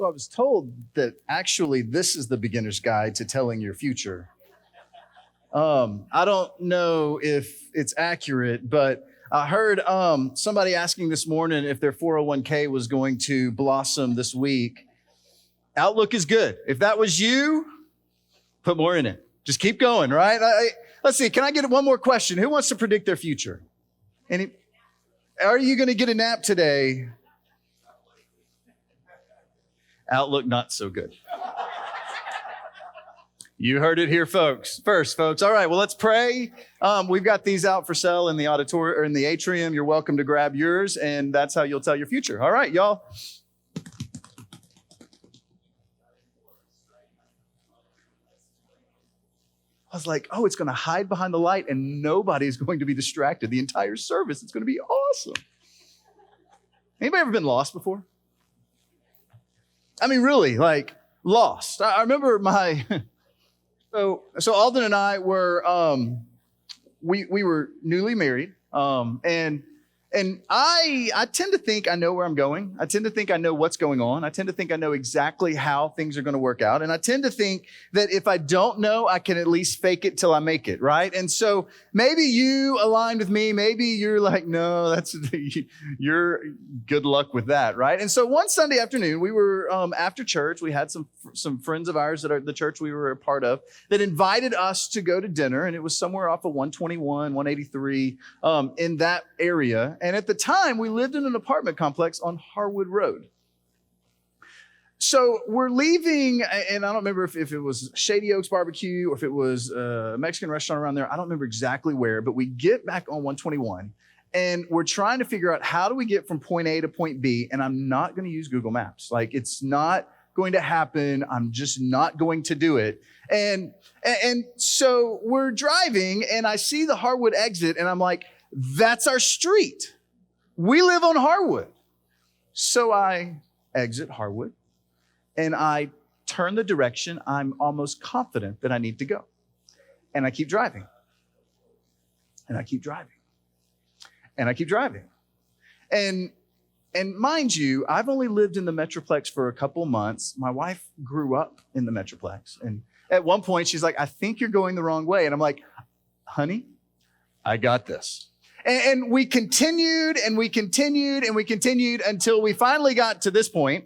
So I was told that actually this is the beginner's guide to telling your future. I don't know if it's accurate, but I heard somebody asking this morning if their 401k was going to blossom this week. Outlook is good. If that was you, put more in it. Just keep going, right? Let's see. Can I get one more question? Who wants to predict their future? Are you going to get a nap today? Outlook, not so good. You heard it here, folks. First, folks. All right, well, let's pray. We've got these out for sale in the auditorium or in the atrium. You're welcome to grab yours, and that's how you'll tell your future. All right, y'all. I was like, oh, it's going to hide behind the light, and nobody's going to be distracted the entire service. It's going to be awesome. Anybody ever been lost before? I mean, really, like lost. I remember so Alden and I were, we were newly married, and I tend to think I know where I'm going. I tend to think I know what's going on. I tend to think I know exactly how things are going to work out. And I tend to think that if I don't know, I can at least fake it till I make it, right? And so maybe you aligned with me. Maybe you're like, no, you're good luck with that, right? And so one Sunday afternoon, we were after church. We had some friends of ours that are the church we were a part of that invited us to go to dinner. And it was somewhere off of 121, 183 in that area. And at the time, we lived in an apartment complex on Harwood Road. So we're leaving, and I don't remember if it was Shady Oaks Barbecue or if it was a Mexican restaurant around there. I don't remember exactly where, but we get back on 121, and we're trying to figure out how do we get from point A to point B, and I'm not going to use Google Maps. Like, it's not going to happen. I'm just not going to do it. And so we're driving, and I see the Harwood exit, and I'm like, that's our street. We live on Harwood. So I exit Harwood and I turn the direction I'm almost confident that I need to go. And I keep driving. And I keep driving. And I keep driving. And mind you, I've only lived in the Metroplex for a couple months. My wife grew up in the Metroplex. And at one point she's like, I think you're going the wrong way. And I'm like, honey, I got this. And we continued and we continued and we continued until we finally got to this point,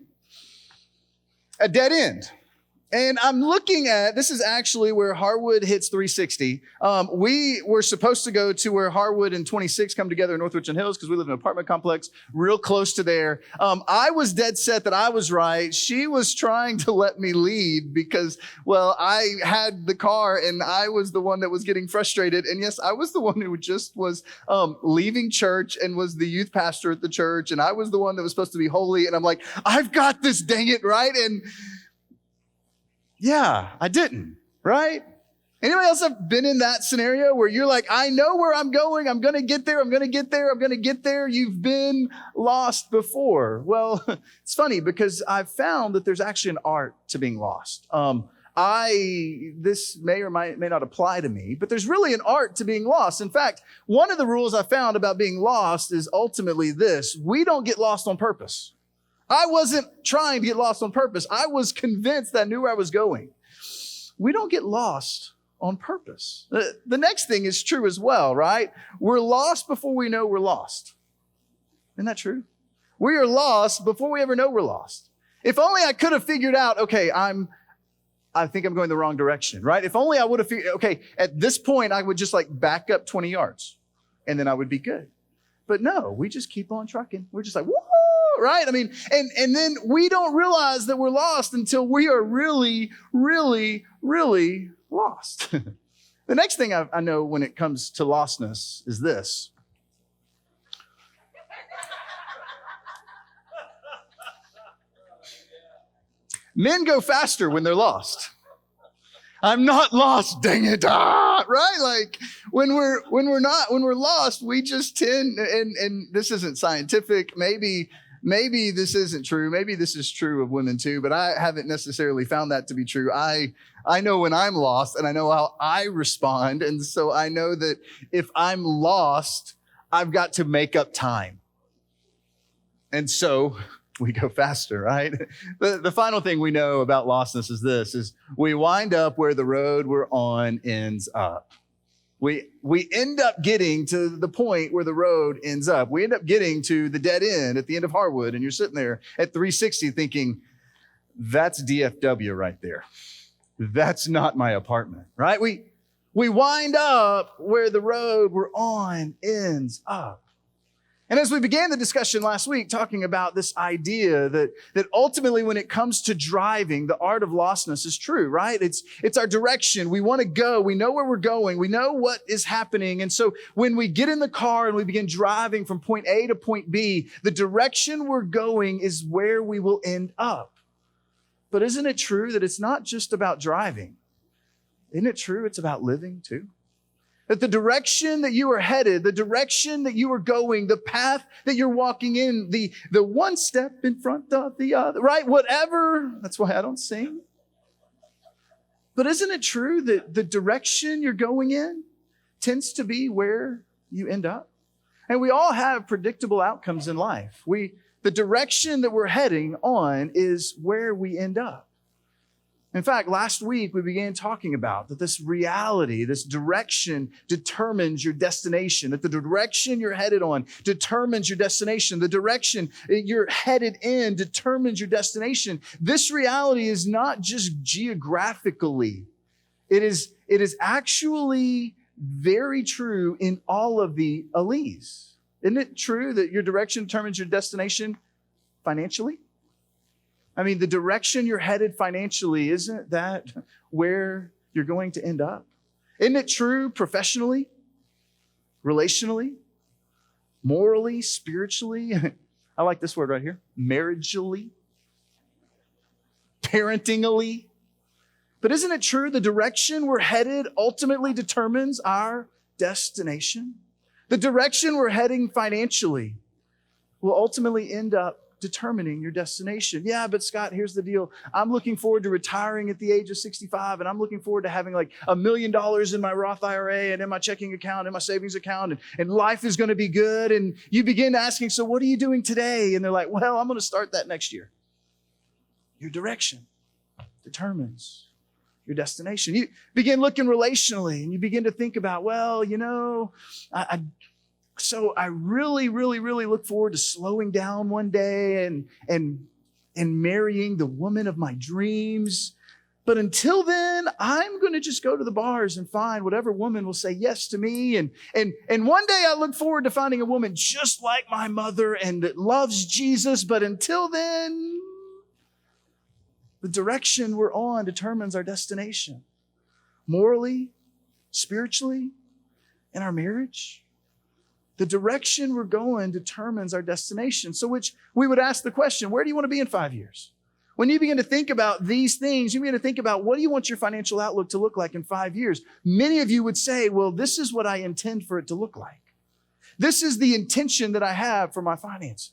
a dead end. And I'm looking at, this is actually where Harwood hits 360. We were supposed to go to where Harwood and 26 come together in North Richland Hills because we live in an apartment complex real close to there. I was dead set that I was right. She was trying to let me lead because, well, I had the car and I was the one that was getting frustrated. And yes, I was the one who just was leaving church and was the youth pastor at the church. And I was the one that was supposed to be holy. And I'm like, I've got this, dang it, right? And yeah, I didn't, right? Anybody else have been in that scenario where you're like, I know where I'm going. I'm going to get there. I'm going to get there. I'm going to get there. You've been lost before. Well, it's funny because I've found that there's actually an art to being lost. This may or may not apply to me, but there's really an art to being lost. In fact, one of the rules I found about being lost is ultimately this: we don't get lost on purpose. I wasn't trying to get lost on purpose. I was convinced that I knew where I was going. We don't get lost on purpose. The next thing is true as well, right? We're lost before we know we're lost. Isn't that true? We are lost before we ever know we're lost. If only I could have figured out, okay, I think I'm going the wrong direction, right? If only I would have figured, okay, at this point, I would just like back up 20 yards and then I would be good. But no, we just keep on trucking. We're just like, woo! Right? I mean, and then we don't realize that we're lost until we are really, really, really lost. The next thing I know when it comes to lostness is this. Men go faster when they're lost. I'm not lost, dang it, right? Like when we're lost, we just tend, and this isn't scientific, maybe this isn't true. Maybe this is true of women too, but I haven't necessarily found that to be true. I know when I'm lost and I know how I respond. And so I know that if I'm lost, I've got to make up time. And so we go faster, right? The final thing we know about lostness is this, is we wind up where the road we're on ends up. We end up getting to the point where the road ends up. We end up getting to the dead end at the end of Harwood, and you're sitting there at 360 thinking, that's DFW right there. That's not my apartment, right? We wind up where the road we're on ends up. And as we began the discussion last week, talking about this idea that ultimately when it comes to driving, the art of lostness is true, right? It's our direction. We want to go. We know where we're going. We know what is happening. And so when we get in the car and we begin driving from point A to point B, the direction we're going is where we will end up. But isn't it true that it's not just about driving? Isn't it true it's about living too? That the direction that you are headed, the direction that you are going, the path that you're walking in, the one step in front of the other, right? Whatever. That's why I don't sing. But isn't it true that the direction you're going in tends to be where you end up? And we all have predictable outcomes in life. The direction that we're heading on is where we end up. In fact, last week we began talking about that this reality, this direction determines your destination, that the direction you're headed on determines your destination. The direction you're headed in determines your destination. This reality is not just geographically. It is actually very true in all of the alleles. Isn't it true that your direction determines your destination financially? I mean, the direction you're headed financially, isn't that where you're going to end up? Isn't it true professionally, relationally, morally, spiritually? I like this word right here, marriagely, parentingly. But isn't it true the direction we're headed ultimately determines our destination? The direction we're heading financially will ultimately end up determining your destination. Yeah, but Scott, here's the deal. I'm looking forward to retiring at the age of 65, and I'm looking forward to having like $1 million in my Roth IRA and in my checking account and my savings account, and life is going to be good. And you begin asking, so what are you doing today? And they're like, well, I'm going to start that next year. Your direction determines your destination. You begin looking relationally, and you begin to think about, well, So I really, really, really look forward to slowing down one day and marrying the woman of my dreams. But until then, I'm going to just go to the bars and find whatever woman will say yes to me. And one day I look forward to finding a woman just like my mother and that loves Jesus. But until then, the direction we're on determines our destination. Morally, spiritually, in our marriage. The direction we're going determines our destination. So which we would ask the question, where do you want to be in 5 years? When you begin to think about these things, you begin to think about what do you want your financial outlook to look like in 5 years? Many of you would say, well, this is what I intend for it to look like. This is the intention that I have for my finances.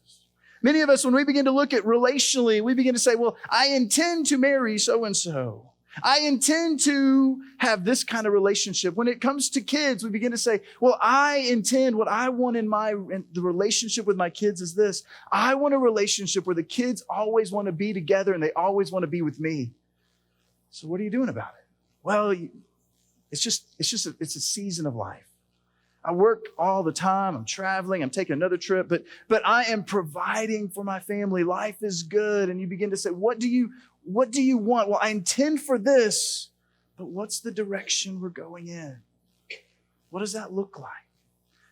Many of us, when we begin to look at relationally, we begin to say, well, I intend to marry so-and-so. I intend to have this kind of relationship. When it comes to kids, we begin to say, well, I intend what I want in the relationship with my kids is this. I want a relationship where the kids always want to be together and they always want to be with me. So what are you doing about it? Well, it's a season of life. I work all the time. I'm traveling. I'm taking another trip, but I am providing for my family. Life is good. And you begin to say, what do you want? Well, I intend for this, but what's the direction we're going in? What does that look like?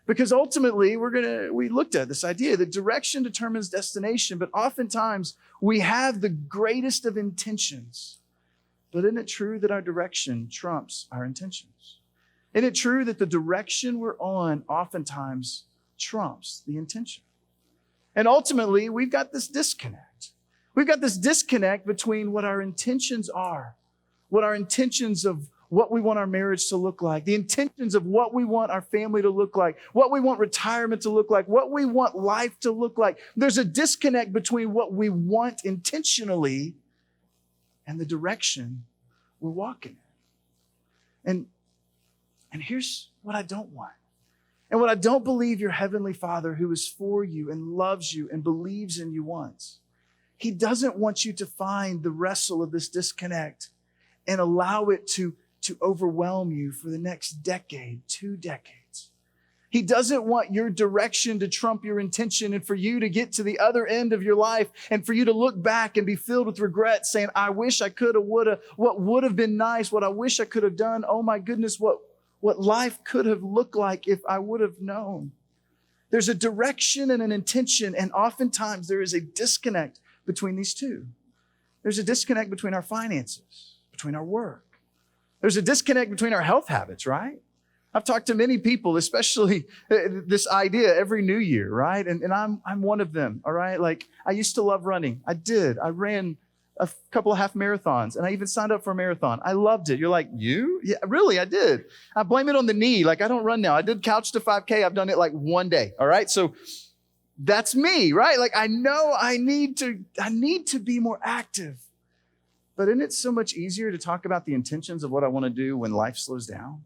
Because ultimately, we looked at this idea that direction determines destination, but oftentimes we have the greatest of intentions. But isn't it true that our direction trumps our intentions? Isn't it true that the direction we're on oftentimes trumps the intention? And ultimately, we've got this disconnect. We've got this disconnect between what our intentions are, what our intentions of what we want our marriage to look like, the intentions of what we want our family to look like, what we want retirement to look like, what we want life to look like. There's a disconnect between what we want intentionally and the direction we're walking in. And here's what I don't want. And what I don't believe your heavenly Father who is for you and loves you and believes in you wants. He doesn't want you to find the wrestle of this disconnect and allow it to overwhelm you for the next decade, 2 decades. He doesn't want your direction to trump your intention and for you to get to the other end of your life and for you to look back and be filled with regret saying, I wish I could have, would have, what would have been nice, what I wish I could have done. Oh my goodness, what life could have looked like if I would have known. There's a direction and an intention, and oftentimes there is a disconnect between these two. There's a disconnect between our finances, between our work. There's a disconnect between our health habits, right? I've talked to many people, especially this idea every New Year, right? And I'm one of them, all right? Like, I used to love running. I did. I ran a couple of half marathons, and I even signed up for a marathon. I loved it. You're like, you? Yeah, really, I did. I blame it on the knee. Like, I don't run now. I did couch to 5K. I've done it like one day, all right? So that's me, right? Like, I know I need to be more active. But isn't it so much easier to talk about the intentions of what I want to do when life slows down?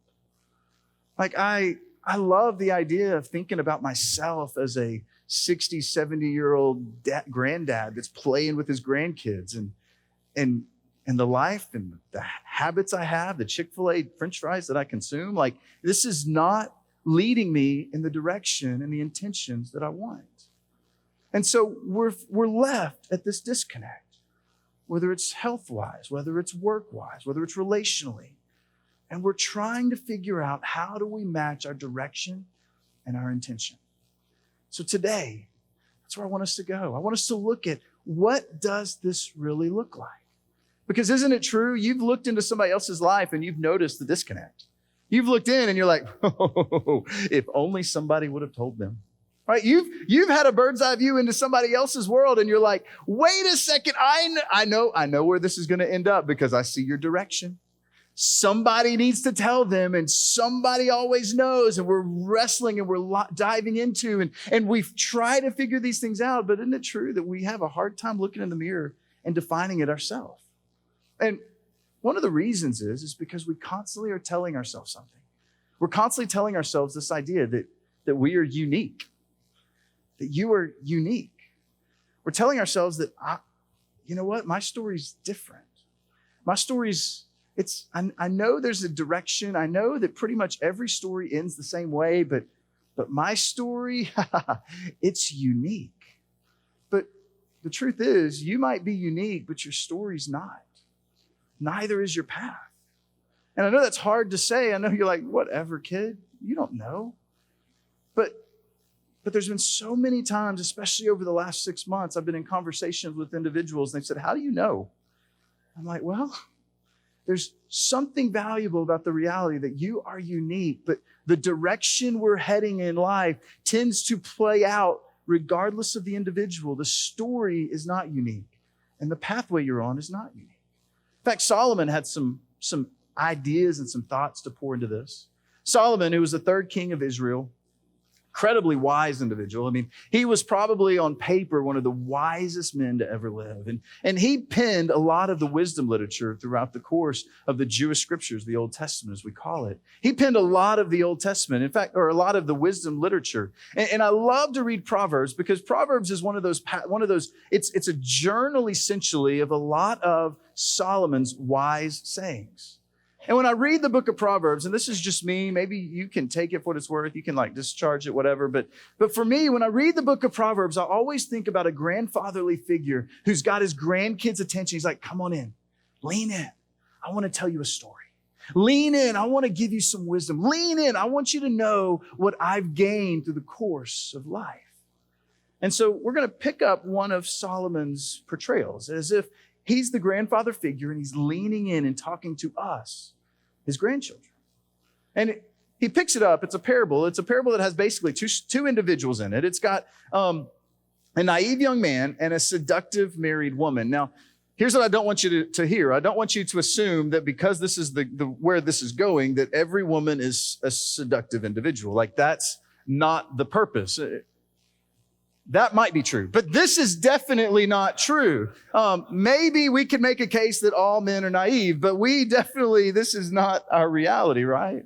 Like, I love the idea of thinking about myself as a 60, 70-year-old granddad that's playing with his grandkids and the life and the habits I have, the Chick-fil-A French fries that I consume. Like, this is not leading me in the direction and the intentions that I want. And so we're left at this disconnect, whether it's health-wise, whether it's work-wise, whether it's relationally. And we're trying to figure out how do we match our direction and our intention. So today, that's where I want us to go. I want us to look at what does this really look like? Because isn't it true? You've looked into somebody else's life and you've noticed the disconnect. You've looked in and you're like, oh, if only somebody would have told them. Right? You've had a bird's eye view into somebody else's world and you're like, wait a second, I know where this is going to end up because I see your direction. Somebody needs to tell them, and somebody always knows, and we're wrestling and we're diving into, and we've tried to figure these things out, but isn't it true that we have a hard time looking in the mirror and defining it ourselves? And one of the reasons is because we constantly are telling ourselves something. We're constantly telling ourselves this idea that we are unique, that you are unique. We're telling ourselves that, you know what, my story's different. My story's I know there's a direction. I know that pretty much every story ends the same way, but my story, it's unique. But the truth is, you might be unique, but your story's not. Neither is your path. And I know that's hard to say. I know you're like, whatever, kid, you don't know. But there's been so many times, especially over the last 6 months, I've been in conversations with individuals, and they've said, how do you know? I'm like, well, there's something valuable about the reality that you are unique, but the direction we're heading in life tends to play out regardless of the individual. The story is not unique, and the pathway you're on is not unique. In fact, Solomon had some ideas and some thoughts to pour into this. Solomon, who was the third king of Israel, incredibly wise individual. I mean, he was probably on paper one of the wisest men to ever live. And he penned a lot of the wisdom literature throughout the course of the Jewish scriptures, the Old Testament, as we call it. He penned a lot of the Old Testament, in fact, or a lot of the wisdom literature. And I love to read Proverbs because Proverbs is one of those, it's a journal essentially of a lot of Solomon's wise sayings. And when I read the book of Proverbs, and this is just me, maybe you can take it for what it's worth. You can like discharge it, whatever. But for me, when I read the book of Proverbs, I always think about a grandfatherly figure who's got his grandkids' attention. He's like, come on in, lean in. I want to tell you a story. Lean in. I want to give you some wisdom. Lean in. I want you to know what I've gained through the course of life. And so we're going to pick up one of Solomon's portrayals as if he's the grandfather figure and he's leaning in and talking to us, his grandchildren. And he picks it up. It's a parable. It's a parable that has basically two individuals in it. It's got a naive young man and a seductive married woman. Now, here's what I don't want you to hear. I don't want you to assume that because this is the where this is going, that every woman is a seductive individual. Like, that's not the purpose. That might be true, but this is definitely not true. Maybe we could make a case that all men are naive, but this is not our reality, right?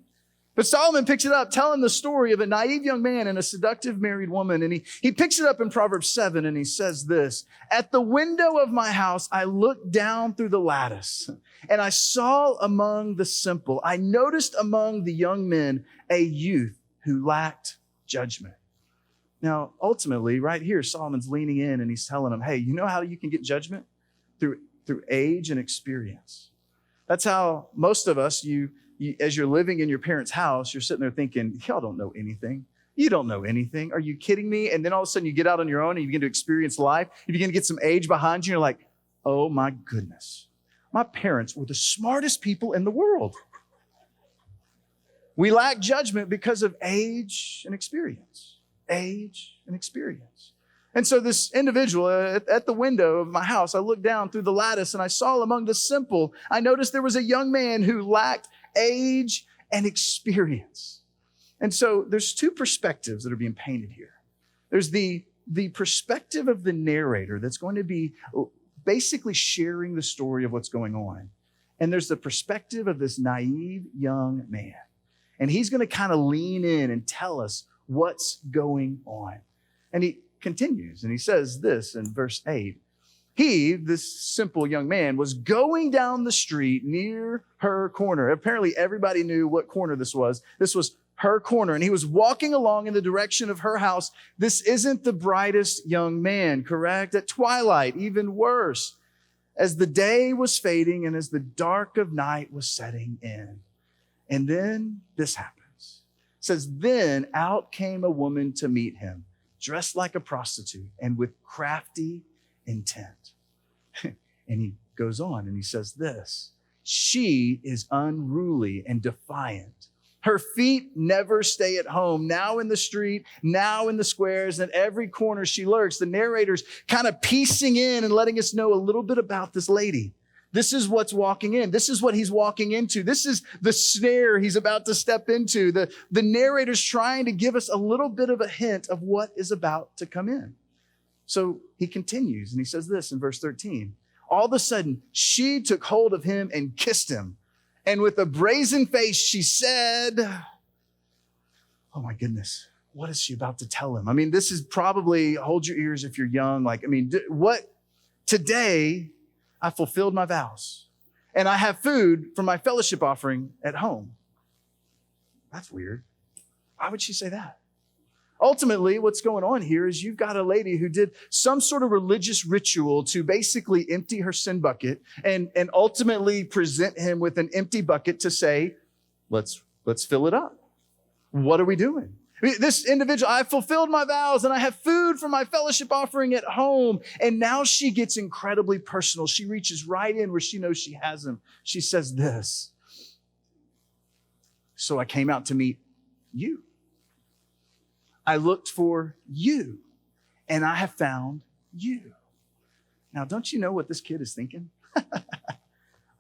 But Solomon picks it up, telling the story of a naive young man and a seductive married woman. And he picks it up in Proverbs 7 and he says this, "At the window of my house, I looked down through the lattice and I saw among the simple, I noticed among the young men a youth who lacked judgment." Now, ultimately, right here, Solomon's leaning in and he's telling them, hey, you know how you can get judgment? Through age and experience. That's how most of us, you, as you're living in your parents' house, you're sitting there thinking, y'all don't know anything. You don't know anything. Are you kidding me? And then all of a sudden you get out on your own and you begin to experience life. You begin to get some age behind you. And you're like, oh my goodness. My parents were the smartest people in the world. We lack judgment because of age and experience. Age and experience. And so this individual at the window of my house, I looked down through the lattice and I saw among the simple, I noticed there was a young man who lacked age and experience. And so there's two perspectives that are being painted here. There's the perspective of the narrator that's going to be basically sharing the story of what's going on. And there's the perspective of this naive young man. And he's going to kind of lean in and tell us what's going on. And he continues and he says this in verse 8. He, this simple young man, was going down the street near her corner. Apparently everybody knew what corner this was. This was her corner. And he was walking along in the direction of her house. This isn't the brightest young man, correct? At twilight, even worse. As the day was fading and as the dark of night was setting in. And then this happens. It says, then out came a woman to meet him, dressed like a prostitute and with crafty intent. And he goes on and he says this, she is unruly and defiant. Her feet never stay at home, now in the street, now in the squares, and every corner she lurks. The narrator's kind of piecing in and letting us know a little bit about this lady. This is what's walking in. This is what he's walking into. This is the snare he's about to step into. The narrator's trying to give us a little bit of a hint of what is about to come in. So he continues and he says this in verse 13. All of a sudden, she took hold of him and kissed him. And with a brazen face, she said, oh my goodness, what is she about to tell him? I mean, this is probably, hold your ears if you're young. Today, I fulfilled my vows and I have food for my fellowship offering at home. That's weird. Why would she say that? Ultimately, what's going on here is you've got a lady who did some sort of religious ritual to basically empty her sin bucket and ultimately present him with an empty bucket to say, let's fill it up. What are we doing? This individual, I fulfilled my vows and I have food for my fellowship offering at home. And now she gets incredibly personal. She reaches right in where she knows she has him. She says this, so I came out to meet you. I looked for you and I have found you. Now, don't you know what this kid is thinking?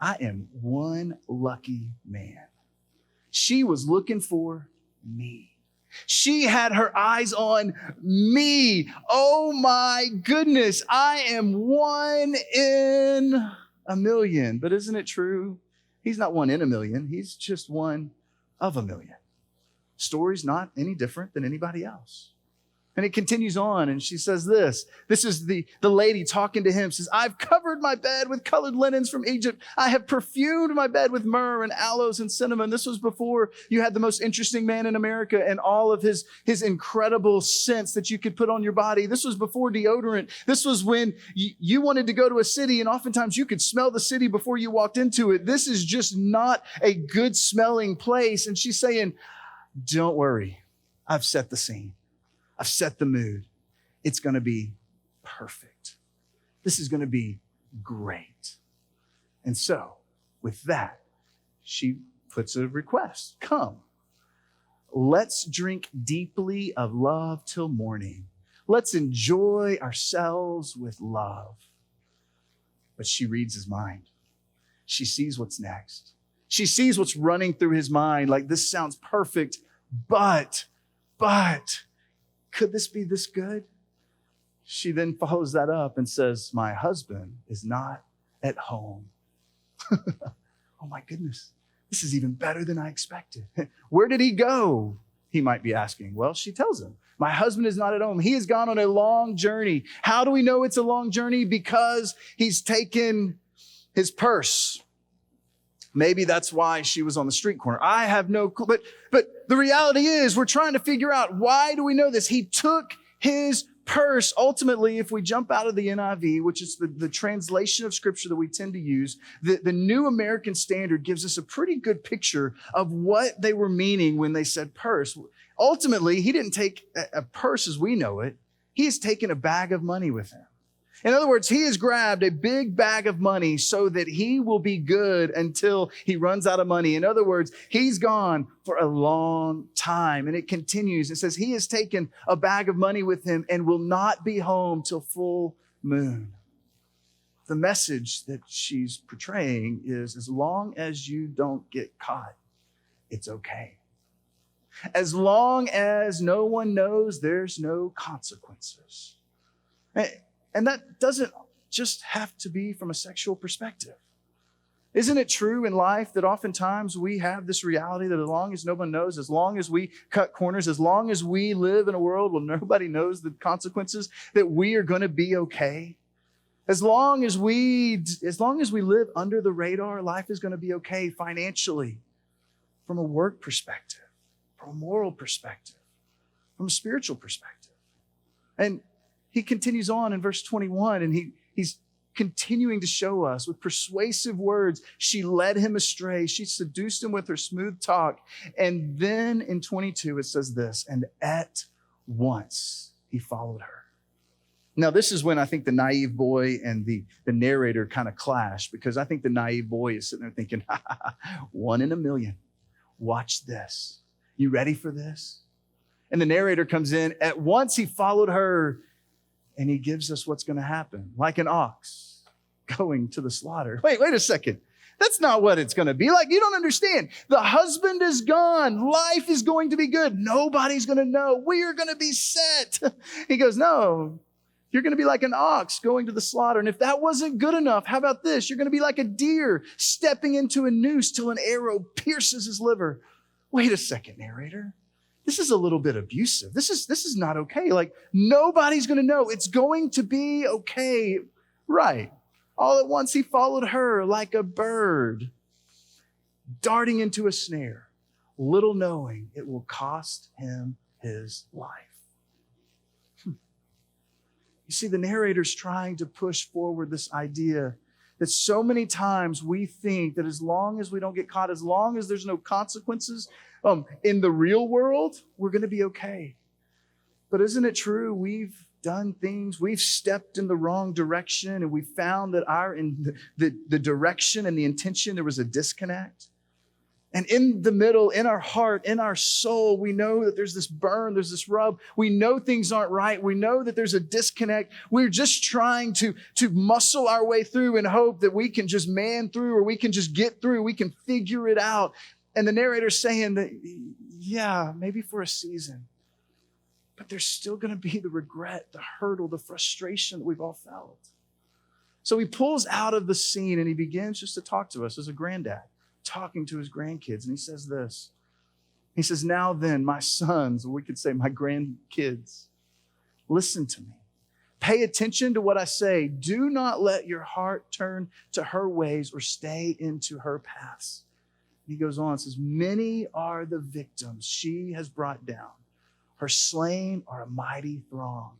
I am one lucky man. She was looking for me. She had her eyes on me. Oh my goodness. I am one in a million. But isn't it true? He's not one in a million. He's just one of a million. Story's not any different than anybody else. And it continues on and she says this. This is the lady talking to him, says, I've covered my bed with colored linens from Egypt. I have perfumed my bed with myrrh and aloes and cinnamon. This was before you had the most interesting man in America and all of his incredible scents that you could put on your body. This was before deodorant. This was when you wanted to go to a city and oftentimes you could smell the city before you walked into it. This is just not a good smelling place. And she's saying, don't worry. I've set the scene. I've set the mood. It's going to be perfect. This is going to be great. And so with that, she puts a request. Come, let's drink deeply of love till morning. Let's enjoy ourselves with love. But she reads his mind. She sees what's next. She sees what's running through his mind. Like, this sounds perfect, but could this be this good? She then follows that up and says, my husband is not at home. Oh my goodness. This is even better than I expected. Where did he go? He might be asking. Well, she tells him, my husband is not at home. He has gone on a long journey. How do we know it's a long journey? Because he's taken his purse. Maybe that's why she was on the street corner. I have no clue. But the reality is we're trying to figure out, why do we know this? He took his purse. Ultimately, if we jump out of the NIV, which is the translation of scripture that we tend to use, the New American Standard gives us a pretty good picture of what they were meaning when they said purse. Ultimately, he didn't take a purse as we know it. He has taken a bag of money with him. In other words, he has grabbed a big bag of money so that he will be good until he runs out of money. In other words, he's gone for a long time. And it continues. It says he has taken a bag of money with him and will not be home till full moon. The message that she's portraying is, as long as you don't get caught, it's okay. As long as no one knows, there's no consequences. And that doesn't just have to be from a sexual perspective. Isn't it true in life that oftentimes we have this reality that as long as no one knows, as long as we cut corners, as long as we live in a world where nobody knows the consequences, that we are going to be okay? As long as we live under the radar, life is going to be okay financially, from a work perspective, from a moral perspective, from a spiritual perspective. And he continues on in verse 21, and he's continuing to show us with persuasive words. She led him astray. She seduced him with her smooth talk. And then in 22, it says this, and at once he followed her. Now, this is when I think the naive boy and the narrator kind of clash, because I think the naive boy is sitting there thinking, 1 in a million. Watch this. You ready for this? And the narrator comes in. At once he followed her. And he gives us what's going to happen, like an ox going to the slaughter. Wait a second. That's not what it's going to be like. You don't understand. The husband is gone. Life is going to be good. Nobody's going to know. We are going to be set. He goes, no, you're going to be like an ox going to the slaughter. And if that wasn't good enough, how about this? You're going to be like a deer stepping into a noose till an arrow pierces his liver. Wait a second, narrator. This is a little bit abusive. This is not okay. Like, nobody's going to know. It's going to be okay. Right. All at once, he followed her like a bird, darting into a snare, little knowing it will cost him his life. You see, the narrator's trying to push forward this idea that so many times we think that as long as we don't get caught, as long as there's no consequences, in the real world, we're going to be okay. But isn't it true? We've done things, we've stepped in the wrong direction, and we found that in the direction and the intention, there was a disconnect. And in the middle, in our heart, in our soul, we know that there's this burn, there's this rub. We know things aren't right. We know that there's a disconnect. We're just trying to muscle our way through and hope that we can just man through, or we can just get through. We can figure it out. And the narrator's saying that, yeah, maybe for a season, but there's still going to be the regret, the hurdle, the frustration that we've all felt. So he pulls out of the scene and he begins just to talk to us as a granddad, talking to his grandkids. And he says this. He says, now then, my sons, or we could say my grandkids, listen to me. Pay attention to what I say. Do not let your heart turn to her ways or stay into her paths. He goes on and says, many are the victims she has brought down. Her slain are a mighty throng.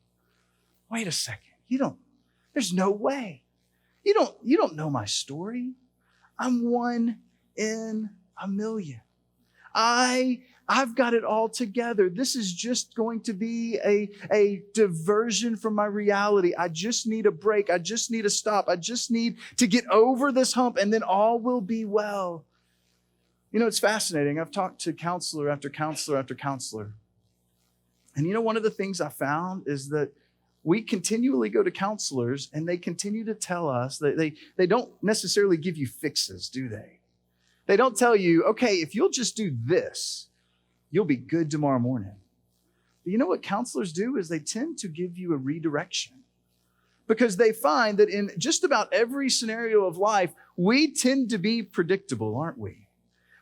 Wait a second. There's no way. You don't know my story. I'm 1 in a million. I've got it all together. This is just going to be a diversion from my reality. I just need a break. I just need a stop. I just need to get over this hump, and then all will be well. You know, it's fascinating. I've talked to counselor after counselor after counselor. And you know, one of the things I found is that we continually go to counselors and they continue to tell us that they don't necessarily give you fixes, do they? They don't tell you, okay, if you'll just do this, you'll be good tomorrow morning. But you know what counselors do is they tend to give you a redirection, because they find that in just about every scenario of life, we tend to be predictable, aren't we?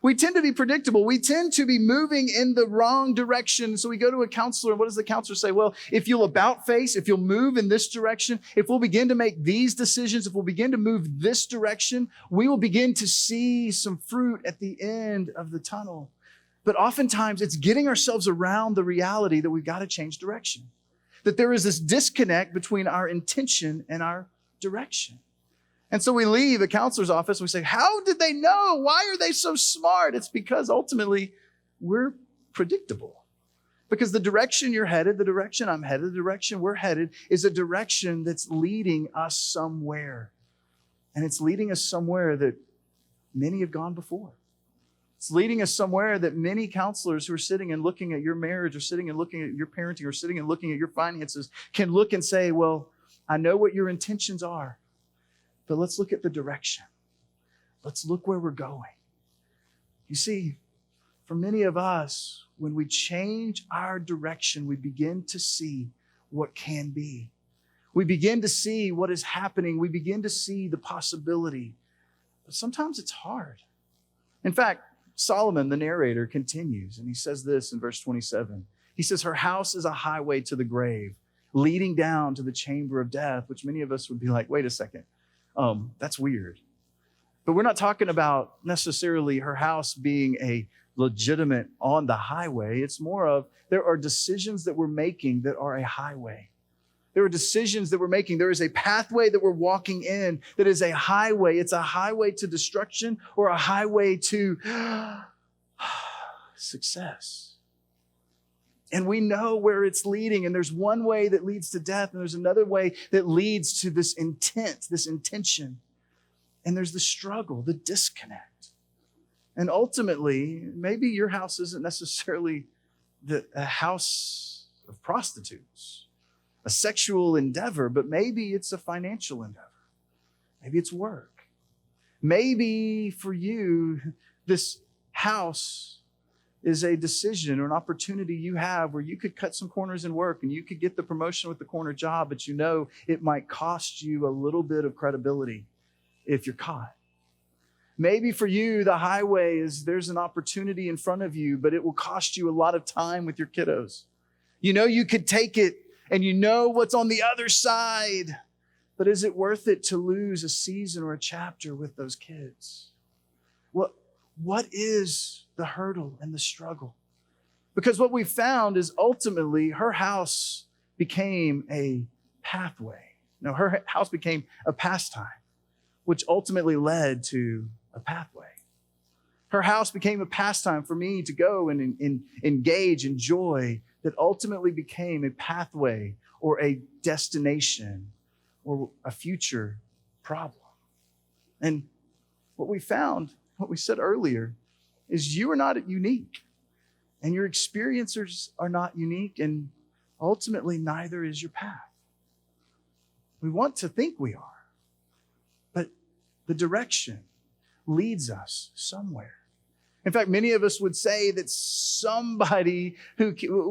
We tend to be predictable. We tend to be moving in the wrong direction. So we go to a counselor, and what does the counselor say? Well, if you'll about face, if you'll move in this direction, if we'll begin to make these decisions, if we'll begin to move this direction, we will begin to see some fruit at the end of the tunnel. But oftentimes it's getting ourselves around the reality that we've got to change direction, that there is this disconnect between our intention and our direction. And so we leave a counselor's office and we say, how did they know? Why are they so smart? It's because ultimately we're predictable. Because the direction you're headed, the direction I'm headed, the direction we're headed is a direction that's leading us somewhere. And it's leading us somewhere that many have gone before. It's leading us somewhere that many counselors who are sitting and looking at your marriage or sitting and looking at your parenting or sitting and looking at your finances can look and say, well, I know what your intentions are. But let's look at the direction. Let's look where we're going. You see, for many of us, when we change our direction, we begin to see what can be. We begin to see what is happening. We begin to see the possibility. But sometimes it's hard. In fact, Solomon, the narrator, continues, and he says this in verse 27. He says, her house is a highway to the grave, leading down to the chamber of death, which many of us would be like, wait a second. That's weird. But we're not talking about necessarily her house being a legitimate on the highway. It's more of there are decisions that we're making that are a highway. There are decisions that we're making. There is a pathway that we're walking in that is a highway. It's a highway to destruction or a highway to success. And we know where it's leading. And there's one way that leads to death. And there's another way that leads to this intent, this intention. And there's the struggle, the disconnect. And ultimately, maybe your house isn't necessarily a house of prostitutes, a sexual endeavor, but maybe it's a financial endeavor. Maybe it's work. Maybe for you, this house is a decision or an opportunity you have where you could cut some corners in work and you could get the promotion with the corner job, but you know it might cost you a little bit of credibility if you're caught. Maybe for you, the highway is there's an opportunity in front of you, but it will cost you a lot of time with your kiddos. You know you could take it and you know what's on the other side, but is it worth it to lose a season or a chapter with those kids? What is the hurdle and the struggle? Because what we found is ultimately her house became a pathway. No, her house became a pastime, which ultimately led to a pathway. Her house became a pastime for me to go and engage in joy that ultimately became a pathway or a destination or a future problem. And what we found, what we said earlier, is you are not unique and your experiences are not unique, and ultimately neither is your path. We want to think we are, but the direction leads us somewhere. In fact, many of us would say that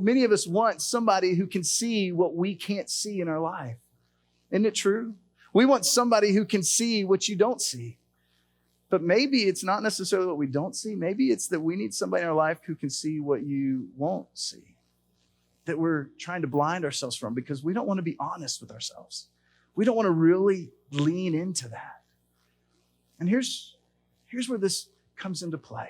many of us want somebody who can see what we can't see in our life. Isn't it true? We want somebody who can see what you don't see. But maybe it's not necessarily what we don't see. Maybe it's that we need somebody in our life who can see what you won't see, that we're trying to blind ourselves from because we don't want to be honest with ourselves. We don't want to really lean into that. And here's where this comes into play,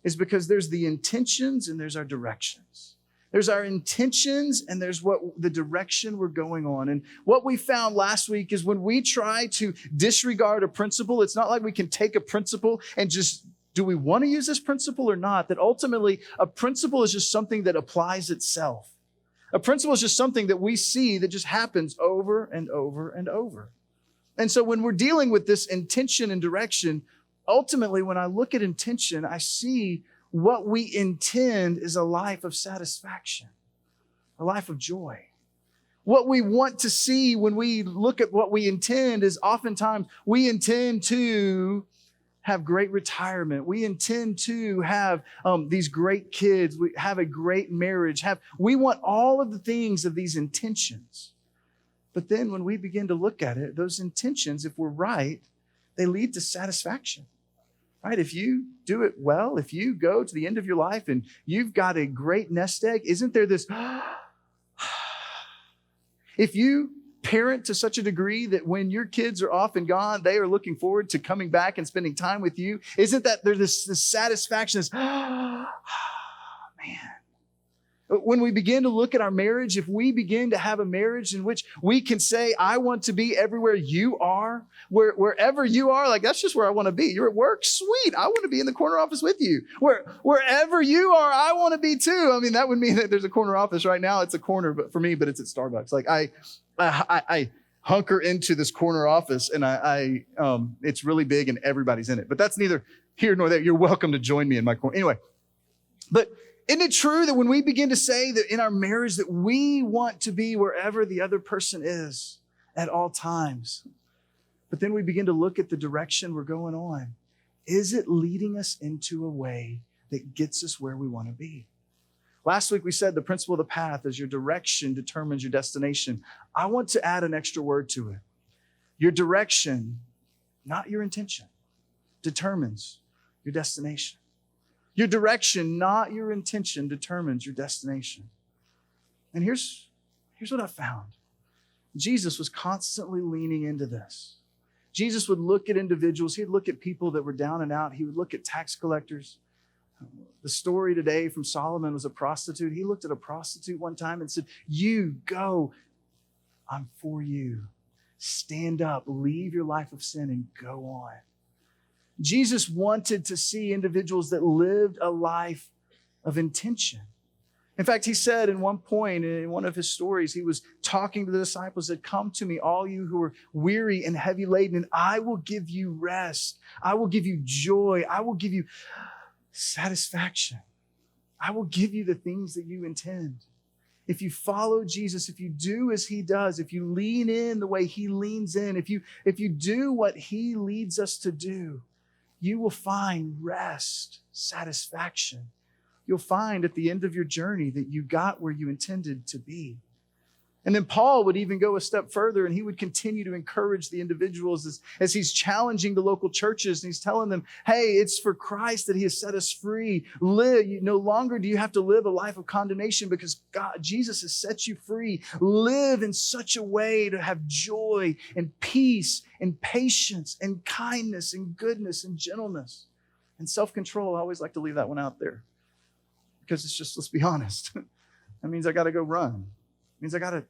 is because there's the intentions and there's our directions. There's our intentions and there's the direction we're going on. And what we found last week is when we try to disregard a principle, it's not like we can take a principle and just, do we want to use this principle or not? That ultimately a principle is just something that applies itself. A principle is just something that we see that just happens over and over and over. And so when we're dealing with this intention and direction, ultimately when I look at intention, I see what we intend is a life of satisfaction, a life of joy. What we want to see when we look at what we intend is oftentimes we intend to have great retirement. We intend to have these great kids. We have a great marriage. We want all of the things of these intentions. But then when we begin to look at it, those intentions, if we're right, they lead to satisfaction. right? If you do it well, if you go to the end of your life and you've got a great nest egg, isn't there this, if you parent to such a degree that when your kids are off and gone, they are looking forward to coming back and spending time with you, isn't that there's this satisfaction, this, man. When we begin to look at our marriage, if we begin to have a marriage in which we can say, I want to be everywhere you are, wherever you are, like that's just where I want to be. You're at work, sweet. I want to be in the corner office with you. Wherever you are, I want to be too. I mean, that would mean that there's a corner office right now. It's a corner, but for me, but it's at Starbucks. Like I hunker into this corner office and it's really big and everybody's in it, but that's neither here nor there. You're welcome to join me in my corner. Anyway, but isn't it true that when we begin to say that in our marriage that we want to be wherever the other person is at all times, but then we begin to look at the direction we're going on, is it leading us into a way that gets us where we want to be? Last week we said the principle of the path is your direction determines your destination. I want to add an extra word to it. Your direction, not your intention, determines your destination. Your direction, not your intention, determines your destination. And here's what I found. Jesus was constantly leaning into this. Jesus would look at individuals. He'd look at people that were down and out. He would look at tax collectors. The story today from Solomon was a prostitute. He looked at a prostitute one time and said, you go, I'm for you. Stand up, leave your life of sin and go on. Jesus wanted to see individuals that lived a life of intention. In fact, he said in one point in one of his stories, he was talking to the disciples that come to me, all you who are weary and heavy laden, and I will give you rest. I will give you joy. I will give you satisfaction. I will give you the things that you intend. If you follow Jesus, if you do as he does, if you lean in the way he leans in, if you do what he leads us to do, you will find rest, satisfaction. You'll find at the end of your journey that you got where you intended to be. And then Paul would even go a step further and he would continue to encourage the individuals as he's challenging the local churches and he's telling them, hey, it's for Christ that he has set us free. No longer do you have to live a life of condemnation because Jesus has set you free. Live in such a way to have joy and peace and patience and kindness and goodness and gentleness and self-control. I always like to leave that one out there because it's just, let's be honest. That means I got to go run. It means I got to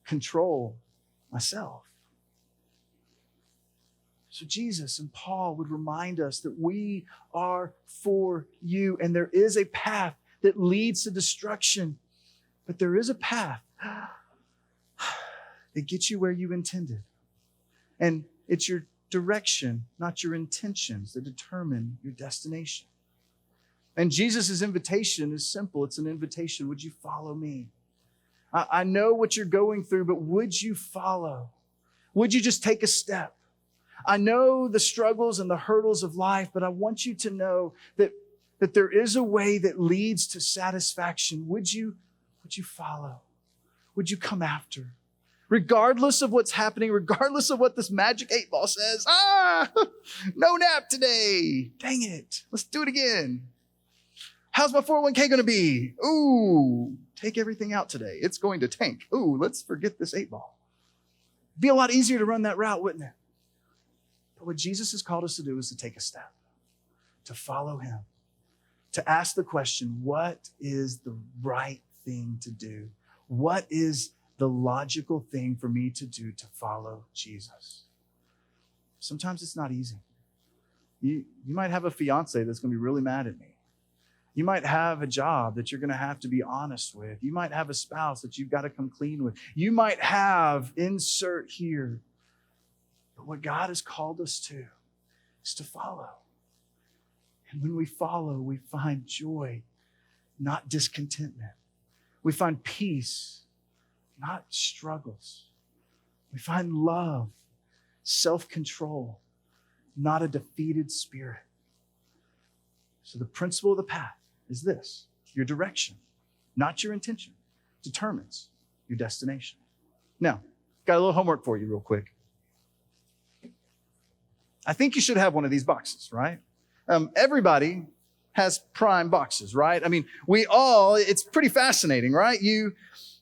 control myself. So Jesus and Paul would remind us that we are for you, and there is a path that leads to destruction, but there is a path that gets you where you intended. And it's your direction, not your intentions, that determine your destination. And Jesus' invitation is simple. It's an invitation. Would you follow me? I know what you're going through, but would you follow? Would you just take a step? I know the struggles and the hurdles of life, but I want you to know that there is a way that leads to satisfaction. Would you follow? Would you come after? Regardless of what's happening, regardless of what this magic 8-ball says, no nap today. Dang it. Let's do it again. How's my 401k going to be? Ooh, take everything out today. It's going to tank. Ooh, let's forget this 8-ball. Be a lot easier to run that route, wouldn't it? But what Jesus has called us to do is to take a step, to follow him, to ask the question, what is the right thing to do? What is the logical thing for me to do to follow Jesus? Sometimes it's not easy. You might have a fiance that's going to be really mad at me. You might have a job that you're going to have to be honest with. You might have a spouse that you've got to come clean with. You might have insert here. But what God has called us to is to follow. And when we follow, we find joy, not discontentment. We find peace, not struggles. We find love, self-control, not a defeated spirit. So the principle of the path is this: your direction, not your intention, determines your destination. Now, got a little homework for you real quick. I think you should have one of these boxes, right? Everybody has Prime boxes, right? I mean, it's pretty fascinating, right? You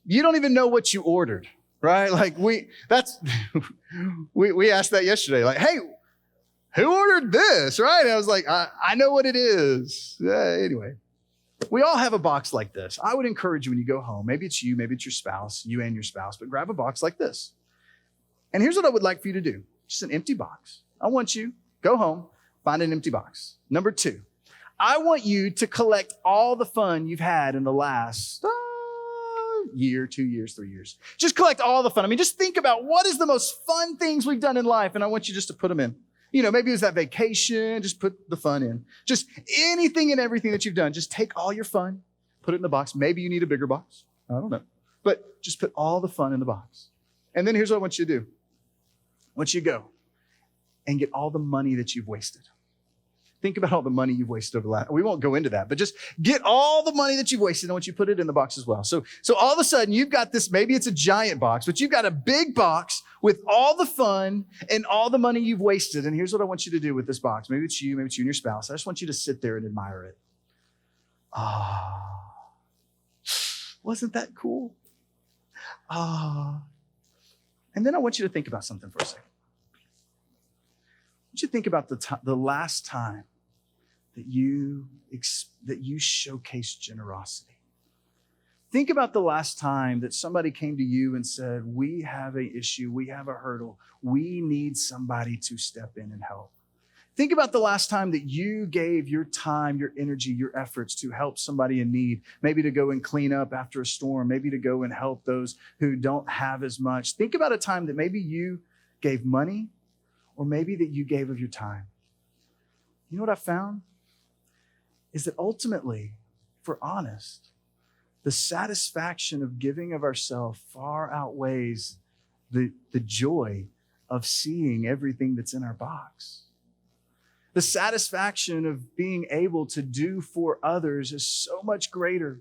don't even know what you ordered, right? Like we asked that yesterday, like, hey, who ordered this, right? And I was like, I know what it is. Anyway, we all have a box like this. I would encourage you when you go home, maybe it's you, maybe it's your spouse, you and your spouse, but grab a box like this. And here's what I would like for you to do. Just an empty box. I want you, go home, find an empty box. Number 2, I want you to collect all the fun you've had in the last year, 2 years, 3 years. Just collect all the fun. I mean, just think about what is the most fun things we've done in life, and I want you just to put them in. You know, maybe it was that vacation, just put the fun in. Just anything and everything that you've done, just take all your fun, put it in the box. Maybe you need a bigger box. I don't know. But just put all the fun in the box. And then here's what I want you to do. I want you to go and get all the money that you've wasted. Think about all the money you've wasted over the last, we won't go into that, but just get all the money that you've wasted. I want you to put it in the box as well. So all of a sudden you've got this, maybe it's a giant box, but you've got a big box with all the fun and all the money you've wasted. And here's what I want you to do with this box. Maybe it's you and your spouse. I just want you to sit there and admire it. Wasn't that cool? And then I want you to think about something for a second. I want you to think about the last time that you showcased generosity. Think about the last time that somebody came to you and said, we have an issue, we have a hurdle, we need somebody to step in and help. Think about the last time that you gave your time, your energy, your efforts to help somebody in need, maybe to go and clean up after a storm, maybe to go and help those who don't have as much. Think about a time that maybe you gave money, or maybe that you gave of your time. You know what I found? Is that ultimately, if we're honest, the satisfaction of giving of ourselves far outweighs the joy of seeing everything that's in our box. The satisfaction of being able to do for others is so much greater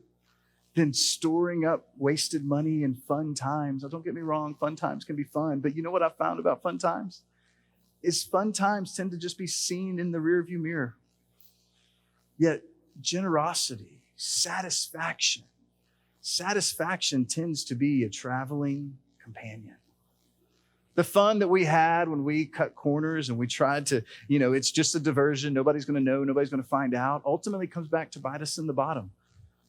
than storing up wasted money and fun times. Now, don't get me wrong, fun times can be fun, but you know what I found about fun times? Is fun times tend to just be seen in the rearview mirror. Yet generosity, satisfaction tends to be a traveling companion. The fun that we had when we cut corners and we tried to, it's just a diversion. Nobody's going to know. Nobody's going to find out. Ultimately comes back to bite us in the bottom.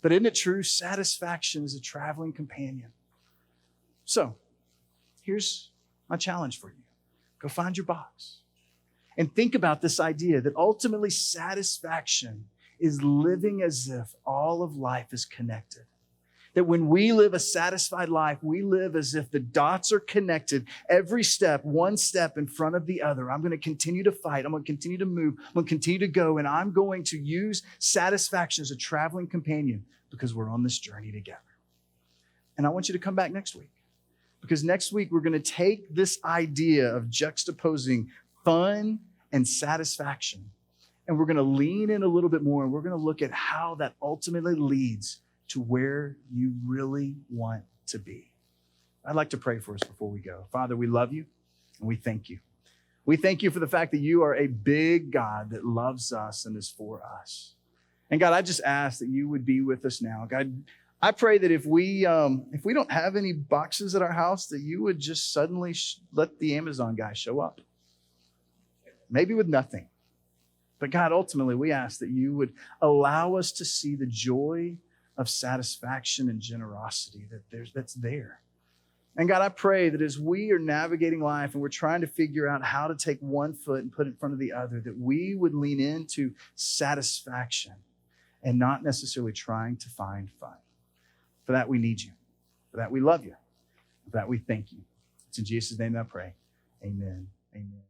But isn't it true? Satisfaction is a traveling companion. So here's my challenge for you. Go find your box and think about this idea that ultimately satisfaction is living as if all of life is connected. That when we live a satisfied life, we live as if the dots are connected. Every step, one step in front of the other. I'm going to continue to fight. I'm going to continue to move. I'm going to continue to go. And I'm going to use satisfaction as a traveling companion because we're on this journey together. And I want you to come back next week. Because next week, we're going to take this idea of juxtaposing fun and satisfaction, and we're going to lean in a little bit more, and we're going to look at how that ultimately leads to where you really want to be. I'd like to pray for us before we go. Father, we love you, and we thank you. We thank you for the fact that you are a big God that loves us and is for us. And God, I just ask that you would be with us now. God, I pray that if we don't have any boxes at our house, that you would just suddenly let the Amazon guy show up. Maybe with nothing. But God, ultimately, we ask that you would allow us to see the joy of satisfaction and generosity that's there. And God, I pray that as we are navigating life and we're trying to figure out how to take one foot and put it in front of the other, that we would lean into satisfaction and not necessarily trying to find fun. For that, we need you. For that, we love you. For that, we thank you. It's in Jesus' name that I pray. Amen. Amen.